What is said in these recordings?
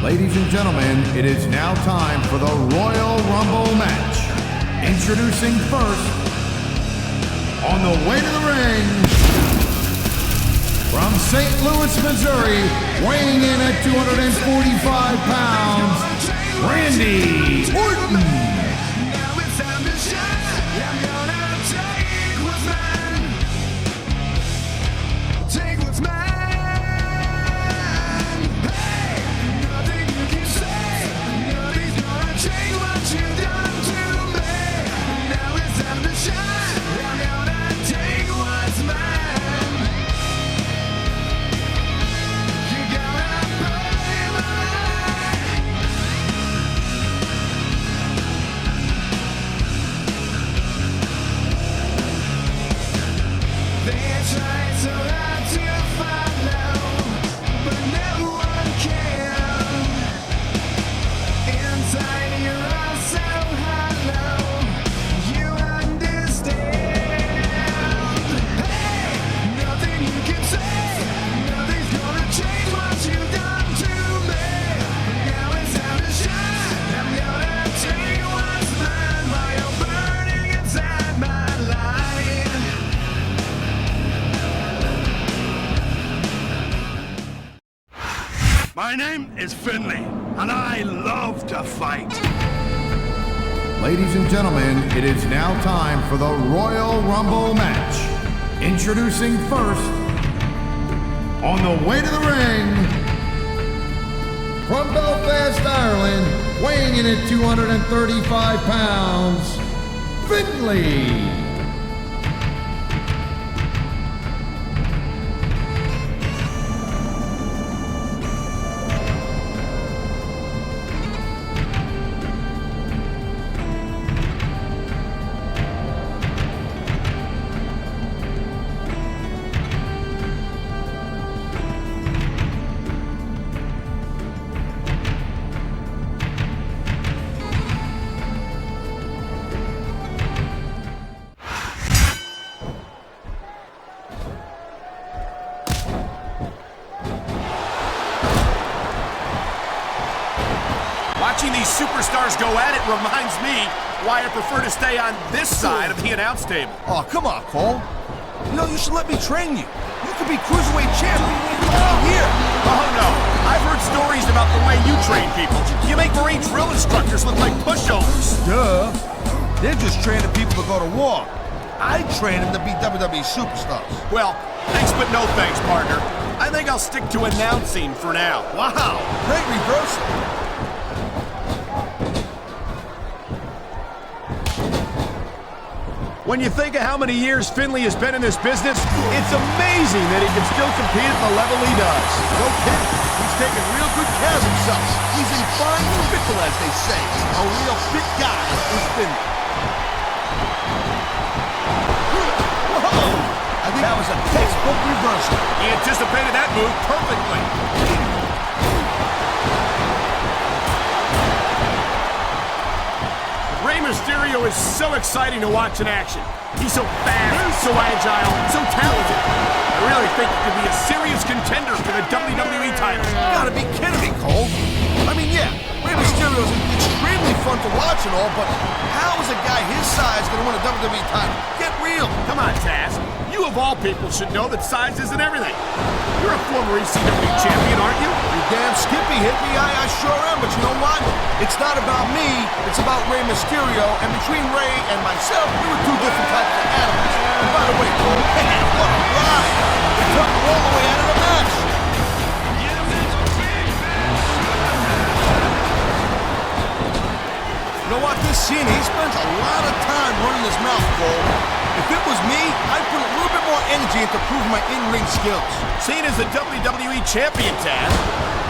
Ladies and gentlemen, it is now time for the Royal Rumble match. Introducing first, on the way to the ring, from St. Louis, Missouri, weighing in at 245 pounds, Randy Orton. My name is Finley, and I love to fight. Ladies and gentlemen, it is now time for the Royal Rumble match. Introducing first, on the way to the ring, from Belfast, Ireland, weighing in at 235 pounds, Finley. Watching these superstars go at it reminds me why I prefer to stay on this side of the announce table. Oh, come on, Cole. You know, you should let me train you. You could be Cruiserweight champion all year. Oh, no. I've heard stories about the way you train people. You make Marine drill instructors look like pushovers. Duh. They're just training people to go to war. I train them to be WWE superstars. Well, thanks but no thanks, partner. I think I'll stick to announcing for now. Wow, great reversal. When you think of how many years Finley has been in this business, it's amazing that he can still compete at the level he does. No kidding. He's taking real good care of himself. He's in fine fickle, as they say. A real fit guy is Finley. Whoa! I think that was a textbook reversal. He anticipated that move perfectly. Rey Mysterio is so exciting to watch in action. He's so fast, so agile, so talented. I really think he could be a serious contender for the WWE title. You gotta be kidding me, Cole. I mean, yeah, Rey Mysterio's extremely fun to watch and all, but how is a guy his size gonna win a WWE title? Get real. Come on, Taz. You of all people should know that size isn't everything. You're a former ECW champion, aren't you? You damn skippy, hippie. I sure am, but you know what? It's not about me, it's about Rey Mysterio, and between Rey and myself, we were two different types of animals. And by the way, Cole, man, what a ride! We took him all the way out of the match. You know what, this Cena, he spends a lot of time running his mouth, Cole. If it was me, I'd put a little bit more energy into proving my in-ring skills. Cena's the WWE champion, Taz.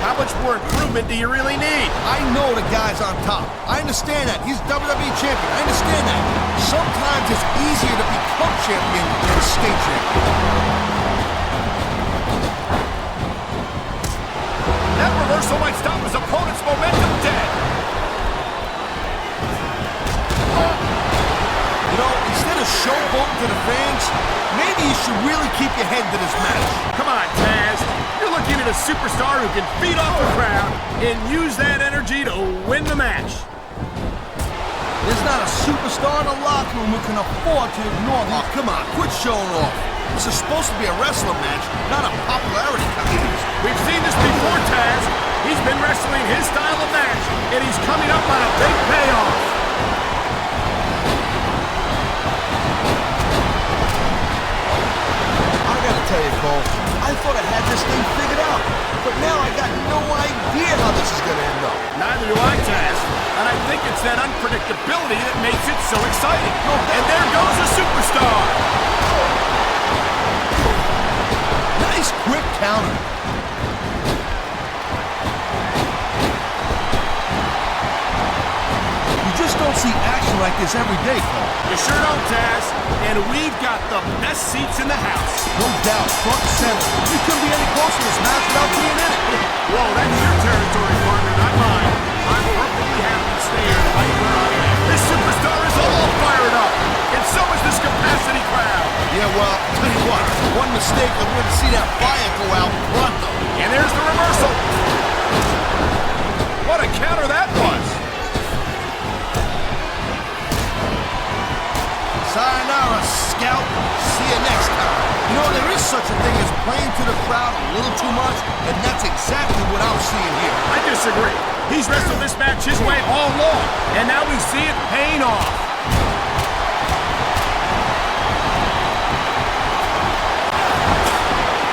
How much more improvement do you really need? I know the guy's on top. I understand that. He's WWE champion. I understand that. Sometimes it's easier to become champion than stay champion. That reversal might stop his opponent's momentum dead. You know, instead of showboating to the fans, maybe you should really keep your head to this match. Come on, Taz. You're looking at a superstar who can feed off the crowd and use that energy to win the match. There's not a superstar in the locker room who can afford to ignore me. Oh, come on, quit showing off. This is supposed to be a wrestling match, not a popularity contest. We've seen this before, Taz. He's been wrestling his style of match, and he's coming up on a big payoff. I gotta tell you, Cole, I thought I had this thing figured out, but now I got no idea how this is gonna end up. Neither do I, Taz. And I think it's that unpredictability that makes it so exciting. And there goes a superstar. Nice quick counter. You just don't see action like this every day, Cole. You sure don't, Taz. And we've got the best seats in the house. No doubt, front and center. You couldn't be any closer to this match without being in it. Whoa, that's your territory, partner, not mine. I'm perfectly happy to stay here right where I am. This superstar is all fired up. And so is this capacity crowd. Yeah, well, tell you what, one mistake and we're going to see that fire go out pronto. And there's the reversal. What a counter that was. Sayonara, Scout. See you next time. You know, there is such a thing as playing to the crowd a little too much, and that's exactly what I'm seeing here. I disagree. He's wrestled this match his way all along, and now we see it paying off.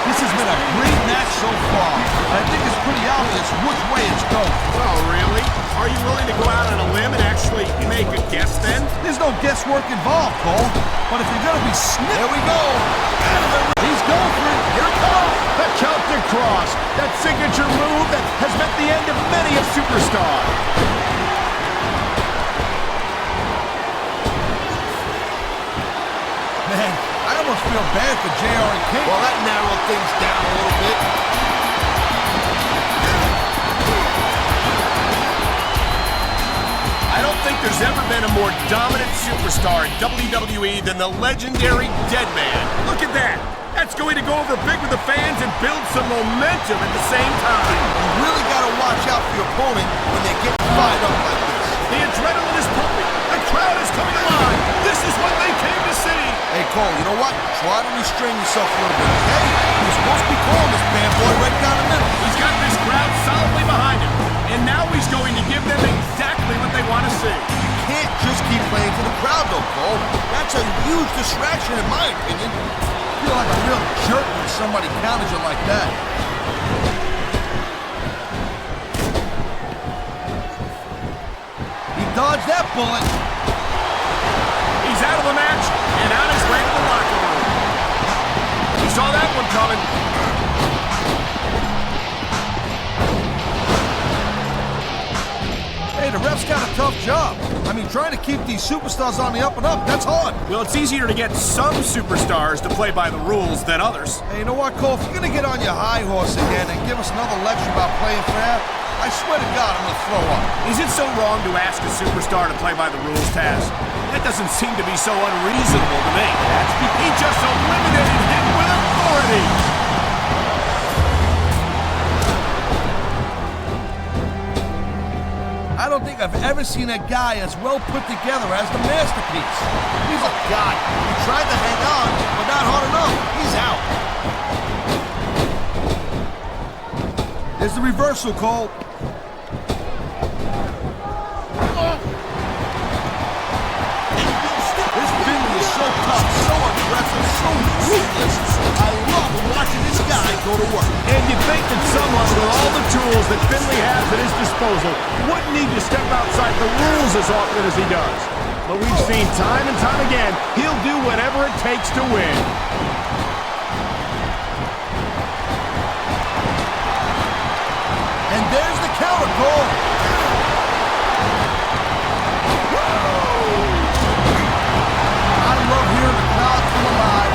This has been a great match so far. I think it's pretty obvious which way it's going. Oh, really? Are you willing to go out on a limb and actually make a guess then? There's no guesswork involved, Cole. But if you're going to be snipped... There we go. He's going for it. Here it comes. The Celtic Cross. That signature move that has met the end of many a superstar. Man, I almost feel bad for JR and King. Well, that narrowed things down a little bit. I don't think there's ever been a more dominant superstar in WWE than the legendary Deadman. Look at that. That's going to go over big with the fans and build some momentum at the same time. You really got to watch out for your opponent when they get fired up like this. The adrenaline is pumping. The crowd is coming alive. This is what they came to see. Hey, Cole, you know what? Try to restrain yourself a little bit, okay? You're supposed to be calling this bad boy right down the middle. He's got this crowd solidly behind him. And now he's going to give them exactly what they want to see. You can't just keep playing to the crowd, though, Cole. That's a huge distraction, in my opinion. You feel like a real jerk when somebody counters you like that. He dodged that bullet. He's out of the match and on his way to the locker room. He saw that one coming. Hey, the ref's got a tough job. I mean, trying to keep these superstars on the up and up, that's hard. Well, it's easier to get some superstars to play by the rules than others. Hey, you know what, Cole? If you're going to get on your high horse again and give us another lecture about playing fair, I swear to God, I'm going to throw up. Is it so wrong to ask a superstar to play by the rules, Taz? That doesn't seem to be so unreasonable to me. He just eliminated him with authority. I don't think I've ever seen a guy as well put together as the Masterpiece. He's a god. He tried to hang on, but not hard enough. He's out. There's the reversal, Cole. This Finley is so tough, so aggressive, so ruthless. I love watching this guy go to work. And you'd think that someone with all the tools that Finley has at his disposal wouldn't need to step outside the rules as often as he does. But we've seen time and time again, he'll do whatever it takes to win. And there's the counter, Cole. I love hearing the crowd come alive,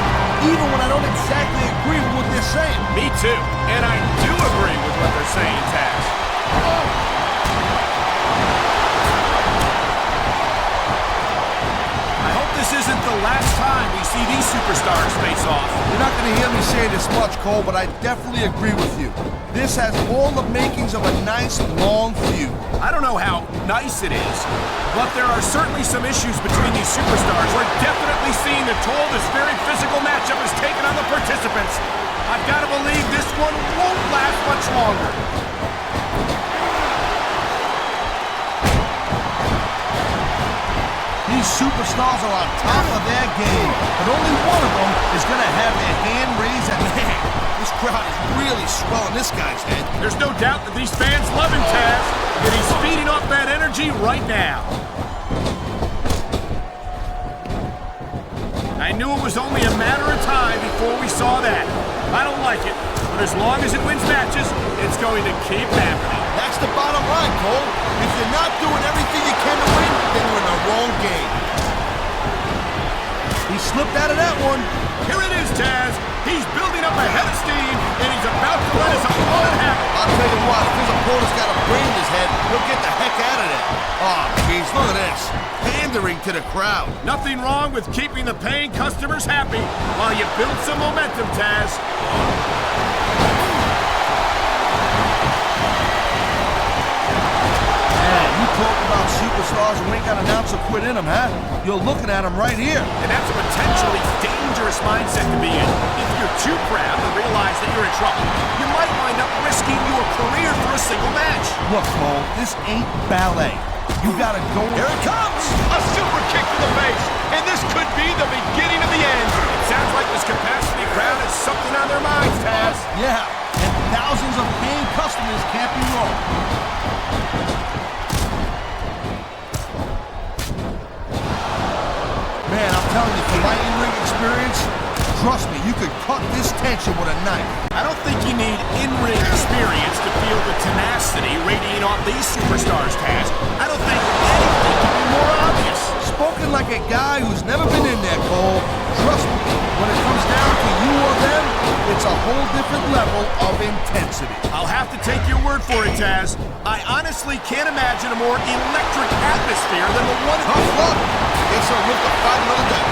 even when I don't exactly agree with what they're saying. Me too. And I do agree with what they're saying, Taz. I hope this isn't the last time we see these superstars face off. You're not going to hear me say this much, Cole, but I definitely agree with you. This has all the makings of a nice, long feud. I don't know how nice it is, but there are certainly some issues between these superstars. We're definitely seeing the toll this very physical matchup has taken on the participants. I've got to believe this one won't last much longer. These superstars are on top of their game, but only one of them is going to have their hand raised at man. This crowd is really swelling this guy's head. There's no doubt that these fans love him, Taz, and he's feeding off that energy right now. I knew it was only a matter of time before we saw that. I don't like it, but as long as it wins matches, it's going to keep happening. That's the bottom line, Cole. If you're not doing everything you can to win, then you're in the wrong game. He slipped out of that one. Here it is, Taz. He's building up a head of steam, and he's about to let his opponent have it. I'll tell you what, if his opponent's got a brain in his head, he'll get the heck out of there. Oh, jeez, look at this. Pandering to the crowd. Nothing wrong with keeping the paying customers happy while you build some momentum, Taz. You talk about superstars who ain't got an ounce of quit in them, huh? You're looking at them right here. And that's a potentially dangerous mindset to be in. If you're too proud to realize that you're in trouble, you might wind up risking your career for a single match. Look, Cole, this ain't ballet. You gotta go. Here it comes! A super kick to the face, and this could be the beginning of the end. It sounds like this capacity crowd has something on their minds, Taz. Yeah, and thousands of paying customers can't be wrong. Man, I'm telling you, for my in-ring experience, trust me, you could cut this tension with a knife. I don't think you need in-ring experience to feel the tenacity radiating off these superstars, Taz. I don't think anything can be more obvious. Spoken like a guy who's never been in there, Cole. Trust me, when it comes down to you or them, it's a whole different level of intensity. I'll have to take your word for it, Taz. I honestly can't imagine a more electric atmosphere than the one... Tough luck. Guess I'll live to fight another day.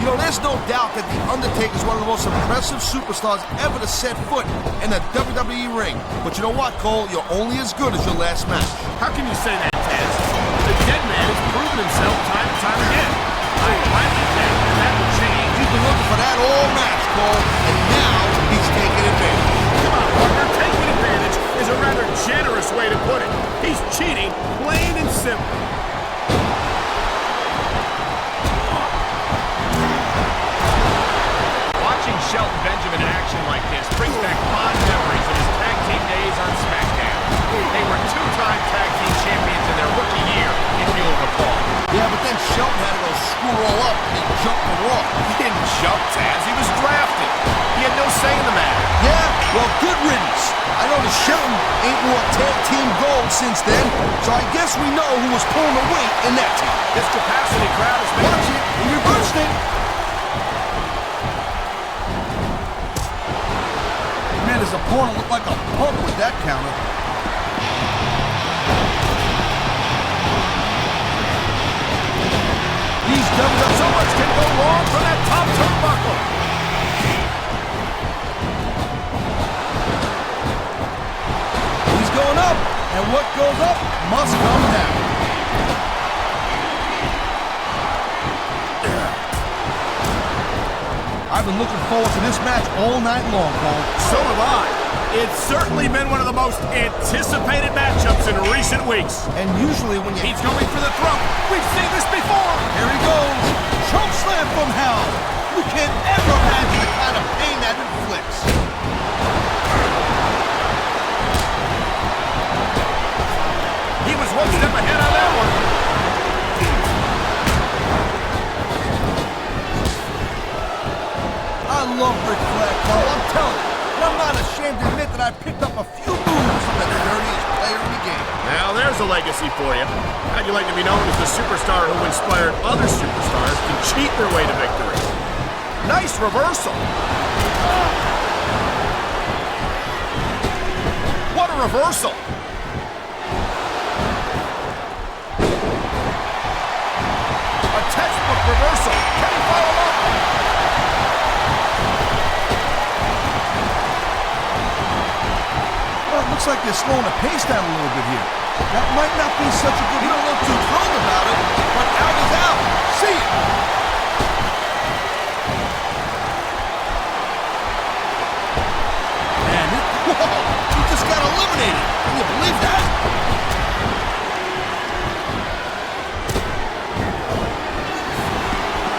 You know, there's no doubt that The Undertaker is one of the most impressive superstars ever to set foot in the WWE ring. But you know what, Cole? You're only as good as your last match. How can you say that, Taz? The dead man has proven himself time and time again. I highly think that will change. You've been looking for that all match, Cole, and now he's taking advantage. Come on, partner. Taking advantage is a rather generous way to put it. He's cheating, plain and simple. Watching Shelton Benjamin in action like this brings back fond memories of his tag team days on SmackDown. They were two-time tag team champions in their rookie year, if you'll recall. Yeah, but then Shelton had to go screw all up and he jumped the Raw. He didn't jump, Taz. He was drafted. He had no say in the matter. Yeah, well, good riddance. I noticed Shelton ain't wore tag team gold since then, so I guess we know who was pulling the weight in that team. This capacity crowd has been... Watch it. He reversed it. Man, his opponent looked like a punk with that counter. He's doubled up. So much can go wrong from that top turnbuckle. He's going up, and what goes up must come down. I've been looking forward to this match all night long, Cole. So have I. It's certainly been one of the most anticipated matchups in recent weeks. And usually when you... He's going for the throat. We've seen this before. Here he goes. Choke slam from hell. You can't ever imagine the kind of pain that inflicts. He was one step ahead on that one. I love Ric Flair, Cole. I'm telling you. And I'm not ashamed to admit that I picked up a few moves from the dirtiest player in the game. Now there's a legacy for you. How'd you like to be known as the superstar who inspired other superstars to cheat their way to victory? Nice reversal. What a reversal. textbook reversal. Can he follow up? Well, it looks like they're slowing the pace down a little bit here. That might not be such a good... You don't look too thrilled about it, but out is out. See it. Man, whoa, he just got eliminated. Can you believe that?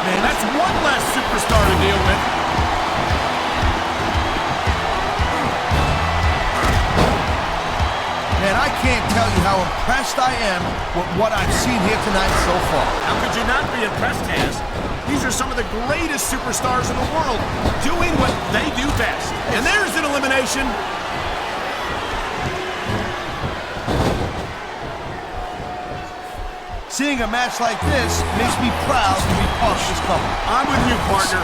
Man, that's one less superstar to deal with. Man, I can't tell you how impressed I am with what I've seen here tonight so far. How could you not be impressed, Taz? These are some of the greatest superstars in the world, doing what they do best. And there's an elimination. Seeing a match like this makes me proud to be part of this company. I'm with you, partner.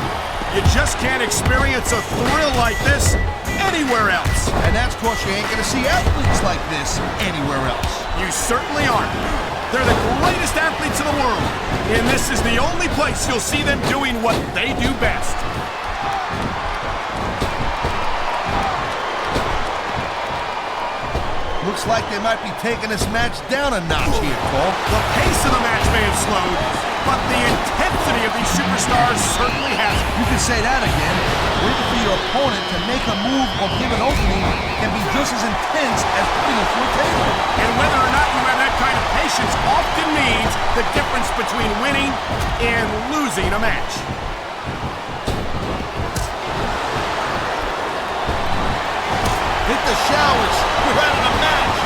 You just can't experience a thrill like this anywhere else. And that's because you ain't gonna see athletes like this anywhere else. You certainly aren't. They're the greatest athletes in the world. And this is the only place you'll see them doing what they do best. Looks like they might be taking this match down a notch here, Cole. The pace of the match may have slowed, but the intensity of these superstars certainly hasn't. You can say that again. Waiting for your opponent to make a move or give an opening can be just as intense as putting it through a table. And whether or not you have that kind of patience often means the difference between winning and losing a match. Hit the showers. We're out of the match.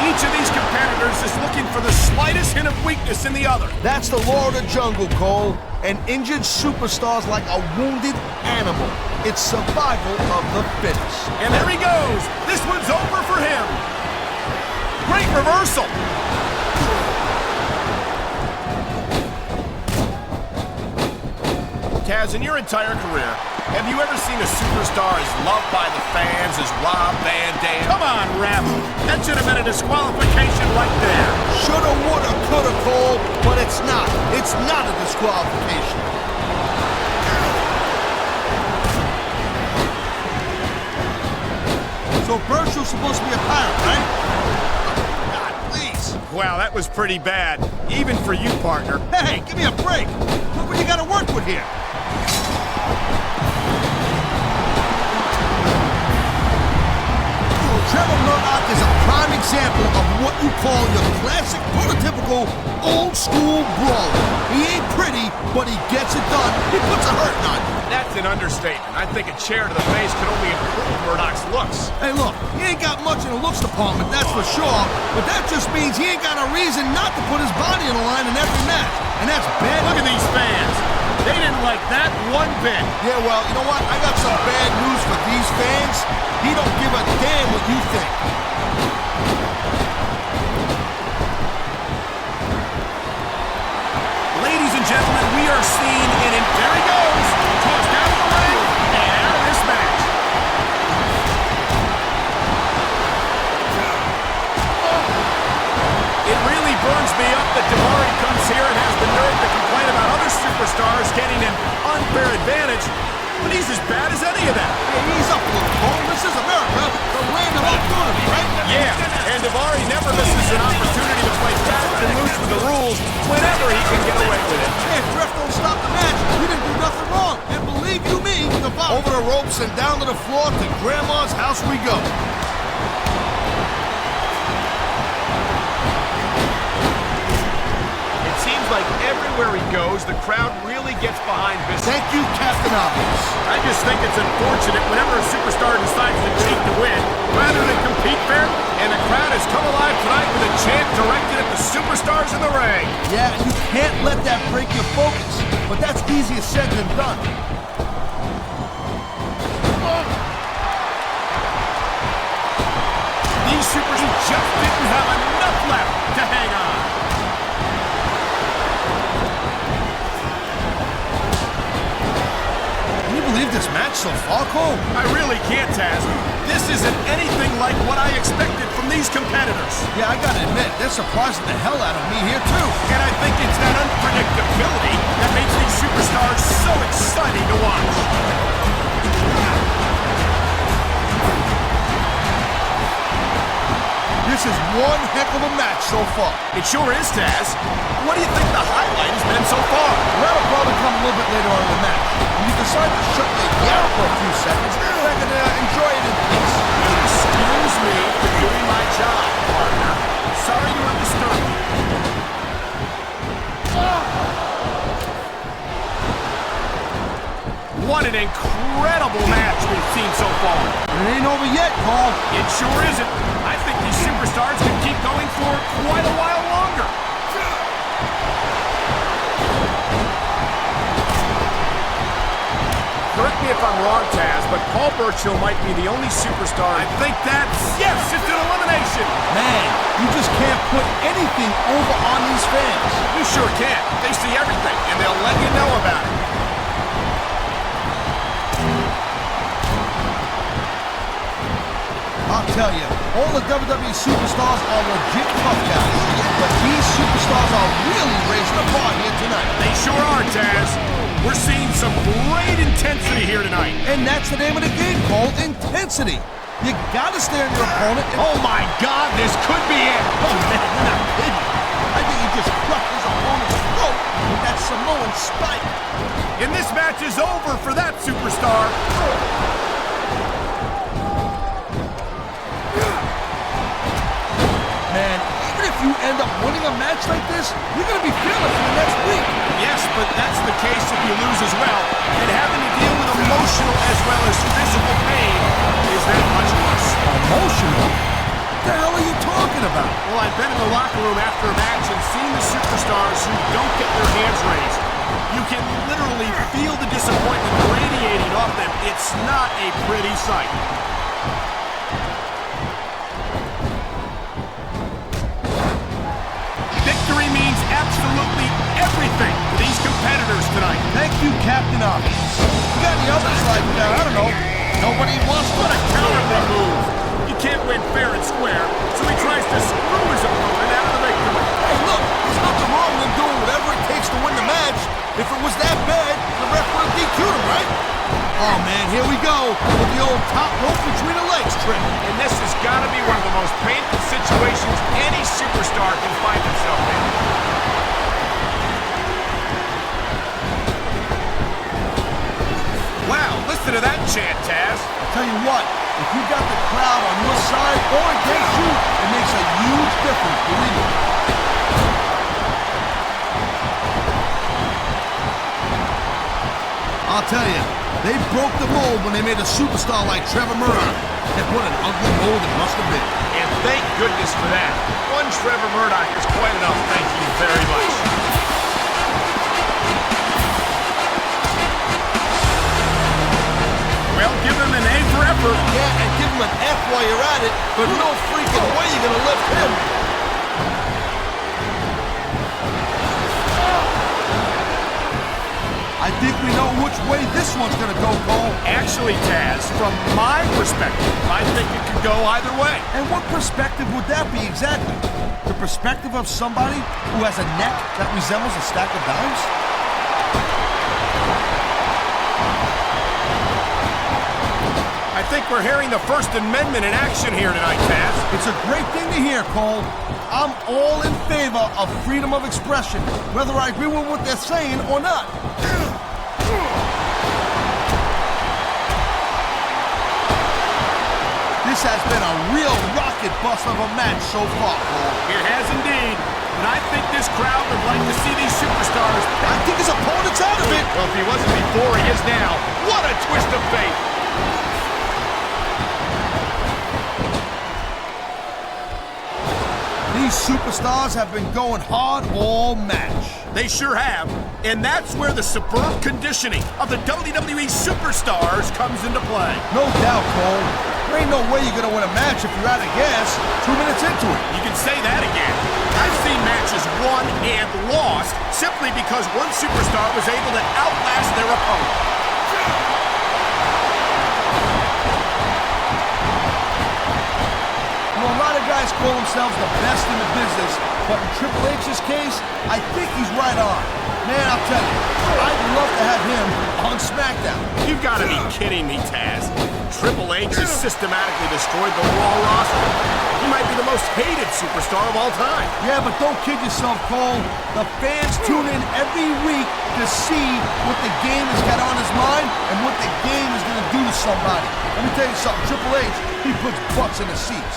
Each of these competitors is looking for the slightest hint of weakness in the other. That's the law of the jungle, Cole. An injured superstar's like a wounded animal. It's survival of the fittest. And there he goes. This one's over for him. Great reversal. Taz, in your entire career, have you ever seen a superstar as loved by the fans as Rob Van Dam? Come on, ref. That should have been a disqualification right there. Shoulda, woulda, coulda, Cole, but it's not. It's not a disqualification. So Virtual's supposed to be a pirate, right? God, please. Wow, that was pretty bad. Even for you, partner. Hey, give me a break. Look what you gotta work with here. Trevor Murdoch is a prime example of what you call your classic, prototypical, old-school brawler. He ain't pretty, but he gets it done. He puts a hurting on you. That's an understatement. I think a chair to the face could only improve Murdoch's looks. Hey, look, he ain't got much in the looks department, that's for sure, but that just means he ain't got a reason not to put his body on the line in every match, and that's bad. Look at these fans. They didn't like that one bit. Yeah, well, you know what? I got some bad news for these fans. He don't give a damn what you think. Ladies and gentlemen, we are seeing it, and there he goes. Tossed out of the ring and out of this match. It really burns me up that Davari comes here and has the nerve to complain about other superstars getting an unfair advantage, but he's as bad as any of them. Hey, ease up a little, Cole. This is America, the land of opportunity, right? Yeah, and Davari never misses an opportunity to play fast and loose with the rules whenever he can get away with it. Hey, if ref don't stop the match, we didn't do nothing wrong. And believe you me, over the ropes and down to the floor to Grandma's house we go. Like everywhere he goes, the crowd really gets behind business. Thank you, Captain Obvious. I just think it's unfortunate whenever a superstar decides to cheat to win, rather than compete fair, and the crowd has come alive tonight with a chant directed at the superstars in the ring. Yeah, and you can't let that break your focus, but that's easier said than done. These superstars just didn't have enough left to hang on. Believe this match so far, Cole? I really can't, Taz. This isn't anything like what I expected from these competitors. superstars. Yeah, I gotta admit, they're surprising the hell out of me here, too. And I think it's that unpredictability that makes these superstars so exciting to watch. This is one heck of a match so far. It sure is, Taz. What do you think the highlight has been so far? Well, it'll probably come a little bit later on in the match. When you decide to shut your yap for a few seconds, I can enjoy it in peace. Excuse me for doing my job, partner. Sorry to have disturbed you. What an incredible match we've seen so far. It ain't over yet, Cole. It sure isn't. I think these superstars can keep going for quite a while longer. Correct me if I'm wrong, Taz, but Paul Burchill might be the only superstar. I think that's... Yes, it's an elimination. Man, you just can't put anything over on these fans. You sure can. They see everything, and they'll let you know about it. I'll tell you, all the WWE superstars are legit tough guys. But these superstars are really raising the bar here tonight. They sure are, Taz. We're seeing some great intensity here tonight. And that's the name of the game, Cole, intensity. You gotta stare at your opponent and... Oh my God, this could be it. Oh man, you're not kidding. I think he just crushed his opponent's throat with that Samoan spike. And this match is over for that superstar. Man, even if you end up winning a match like this, you're gonna be feeling for the next week. Yes, but that's the case if you lose as well. And having to deal with emotional as well as physical pain is that much worse. Emotional? What the hell are you talking about? Well, I've been in the locker room after a match and seen the superstars who don't get their hands raised. You can literally feel the disappointment radiating off them. It's not a pretty sight. Victory means absolutely everything to these competitors tonight. Thank you, Captain Obvious. You got any others like, I don't know, nobody wants to... What a cowardly move. You can't win fair and square, so he tries to screw his opponent out of the victory. Hey, look, there's nothing wrong with doing whatever it takes to win the match. If it was that bad, the ref would have DQ'd him, right? Oh, man, here we go with the old top rope between the legs trick. And this has got to be one of the most painful situations any superstar can find himself in. Wow, listen to that chant, Taz. Tell you what, if you got the crowd on your side or against you, it makes a huge difference, believe me. I'll tell you, they broke the mold when they made a superstar like Trevor Murdoch. And what an ugly mold it must have been. And thank goodness for that. One Trevor Murdoch is quite enough, thank you very much. Well, give him an A for effort. Yeah, and give him an F while you're at it, but no freaking way you're gonna lift him. I think we know which way this one's gonna go, Cole. Actually, Taz, from my perspective, I think it could go either way. And what perspective would that be exactly? The perspective of somebody who has a neck that resembles a stack of dimes? I think we're hearing the First Amendment in action here tonight, Taz. It's a great thing to hear, Cole. I'm all in favor of freedom of expression, whether I agree with what they're saying or not. This has been a real rocket bust of a match so far, Cole. It has indeed. And I think this crowd would like to see these superstars. I think his opponent's out of it. Well, if he wasn't before, he is now. What a twist of fate. These superstars have been going hard all match. They sure have. And that's where the superb conditioning of the WWE superstars comes into play. No doubt, Cole. There ain't no way you're gonna win a match if you're out of gas 2 minutes into it. You can say that again. I've seen matches won and lost simply because one superstar was able to outlast their opponent. Well, a lot of guys call themselves the best in the business, but in Triple H's case, I think he's right on. Man, I'll tell you, I'd love to have him on SmackDown. You've got to be kidding me, Taz. Triple H has systematically destroyed the Raw roster. He might be the most hated superstar of all time. Yeah, but don't kid yourself, Cole. The fans tune in every week to see what the game has got on his mind and what the game is going to do to somebody. Let me tell you something, Triple H, he puts butts in the seats.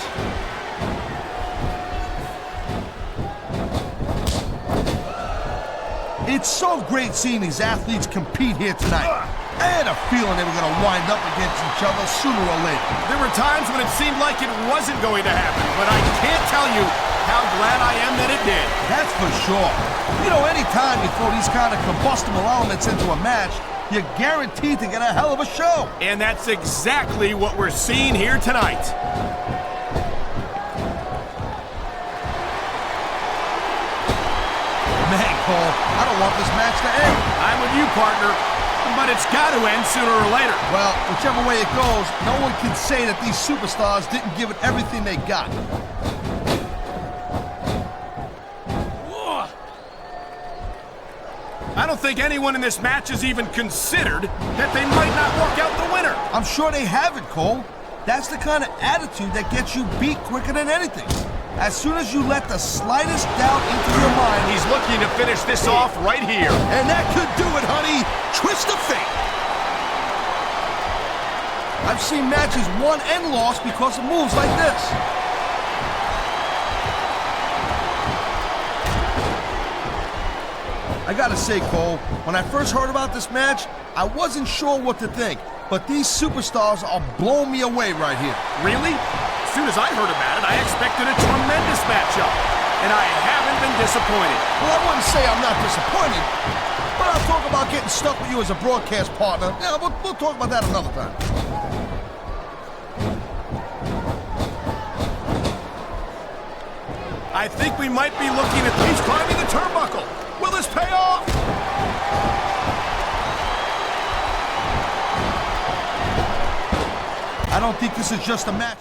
It's so great seeing these athletes compete here tonight. I had a feeling they were going to wind up against each other sooner or later. There were times when it seemed like it wasn't going to happen, but I can't tell you how glad I am that it did. That's for sure. You know, anytime you throw these kind of combustible elements into a match, you're guaranteed to get a hell of a show. And that's exactly what we're seeing here tonight. Man, Cole, I don't want this match to end. I'm with you, partner. But it's got to end sooner or later. Well, whichever way it goes, no one can say that these superstars didn't give it everything they got. I don't think anyone in this match has even considered that they might not walk out the winner. I'm sure they haven't, Cole. That's the kind of attitude that gets you beat quicker than anything. As soon as you let the slightest doubt into your mind, He's looking to finish this off right here. and that could do it, honey. Twist of fate. I've seen matches won and lost because of moves like this. I gotta say, Cole, when I first heard about this match, I wasn't sure what to think. But these superstars are blowing me away right here. Really? As soon as I heard about it, I expected a tremendous matchup. And I haven't been disappointed. Well, I wouldn't say I'm not disappointed, but I'll talk about getting stuck with you as a broadcast partner. Yeah, we'll talk about that another time. I think we might be looking at these climbing the turnbuckle. Will this pay off? I don't think this is just a match.